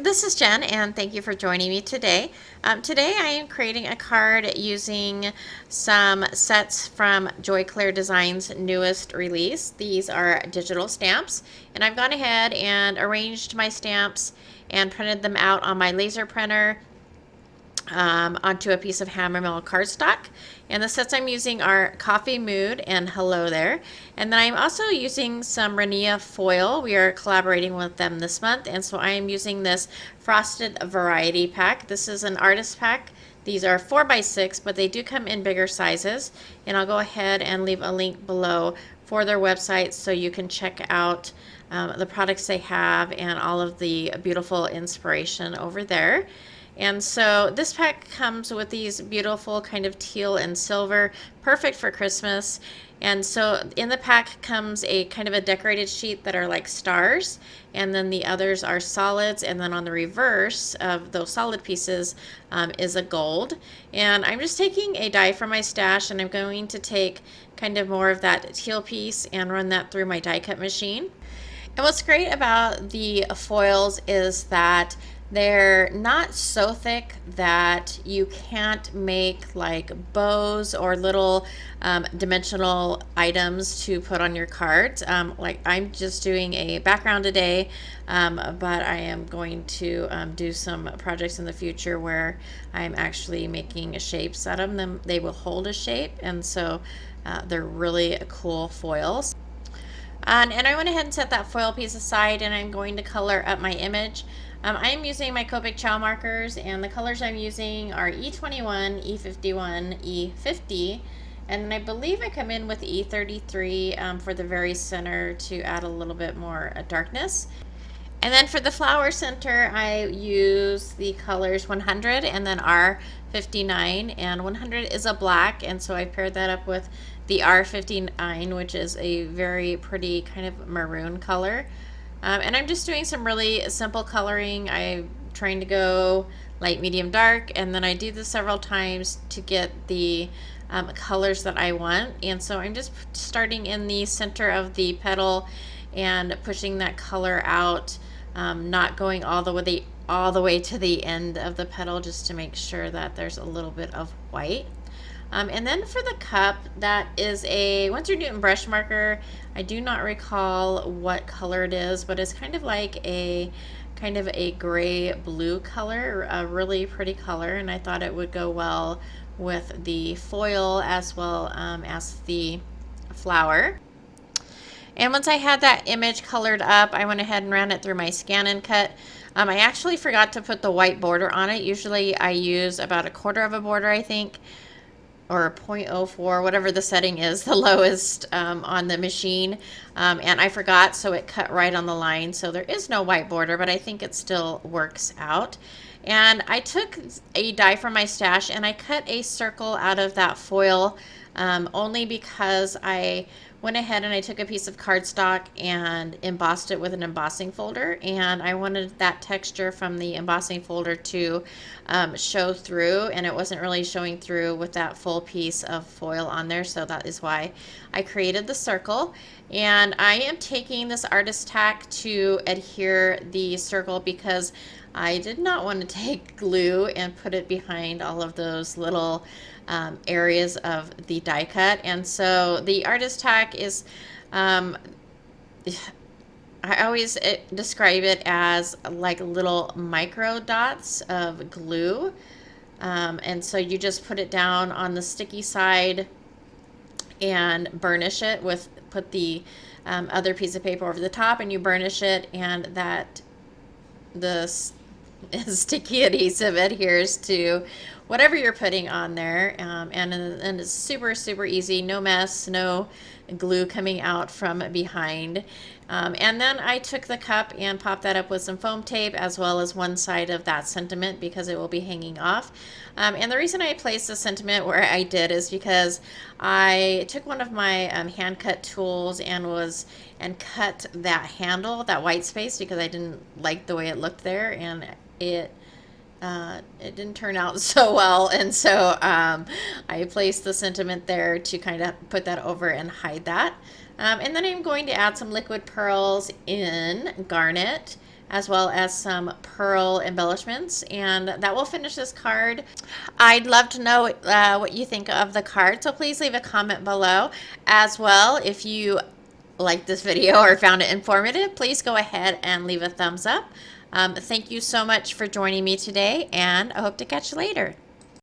This is Jen, and thank you for joining me today. Today I am creating a card using some sets from Joy Clair Design's newest release. These are digital stamps, and I've gone ahead and arranged my stamps and printed them out on my laser printer onto a piece of hammer mill cardstock. And the sets I'm using are Coffee Mood and Hello There. And then I'm also using some Rinea foil. We are collaborating with them this month, and so I am using this Frosted Variety Pack. This is an artist pack. These are 4x6, but they do come in bigger sizes. And I'll go ahead and leave a link below for their website so you can check out the products they have and all of the beautiful inspiration over there. And so this pack comes with these beautiful kind of teal and silver, perfect for Christmas. And so in the pack comes a kind of a decorated sheet that are like stars, and then the others are solids, and then on the reverse of those solid pieces is a gold. And I'm just taking a die from my stash, and I'm going to take kind of more of that teal piece and run that through my die cut machine. And what's great about the foils is that they're not so thick that you can't make like bows or little dimensional items to put on your cards. Like I'm just doing a background today, but I am going to do some projects in the future where I'm actually making shapes out of them. They will hold a shape, and so they're really cool foils. And I went ahead and set that foil piece aside, and I'm going to color up my image. I am using my Copic Chow markers, and the colors I'm using are E21, E51, E50, and I believe I come in with E33 for the very center to add a little bit more darkness. And then for the flower center, I use the colors 100 and then R59, and 100 is a black, and so I paired that up with the R59, which is a very pretty kind of maroon color. And I'm just doing some really simple coloring. I'm trying to go light, medium, dark, and then I do this several times to get the colors that I want. And so I'm just starting in the center of the petal and pushing that color out, not going all the way to the end of the petal, just to make sure that there's a little bit of white. And then for the cup, that is a Winsor Newton brush marker. I do not recall what color it is, but it's kind of like a gray blue color, a really pretty color, and I thought it would go well with the foil as well as the flower. And once I had that image colored up, I went ahead and ran it through my scan and cut. I actually forgot to put the white border on it. Usually I use about 1/4 of a border, I think, or 0.04, whatever the setting is, the lowest on the machine. And I forgot, so it cut right on the line. So there is no white border, but I think it still works out. And I took a die from my stash and I cut a circle out of that foil only because I went ahead and I took a piece of cardstock and embossed it with an embossing folder, and I wanted that texture from the embossing folder to show through, and it wasn't really showing through with that full piece of foil on there, so that is why I created the circle. And I am taking this artist tack to adhere the circle because I did not want to take glue and put it behind all of those little areas of the die cut. And so the artist tack is, I always describe it as like little micro dots of glue. And so you just put it down on the sticky side and burnish it with, put the other piece of paper over the top, and you burnish it, and that the sticky adhesive adheres to whatever you're putting on there, and it's super easy, no mess, no glue coming out from behind. And then I took the cup and popped that up with some foam tape, as well as one side of that sentiment, because it will be hanging off. And the reason I placed the sentiment where I did is because I took one of my hand cut tools and cut that handle, that white space, because I didn't like the way it looked there, and it didn't turn out so well, and so I placed the sentiment there to kind of put that over and hide that. And then I'm going to add some liquid pearls in garnet as well as some pearl embellishments, and that will finish this card. I'd love to know what you think of the card, so please leave a comment below. As well, if you liked this video or found it informative, please go ahead and leave a thumbs up. Thank you so much for joining me today, and I hope to catch you later.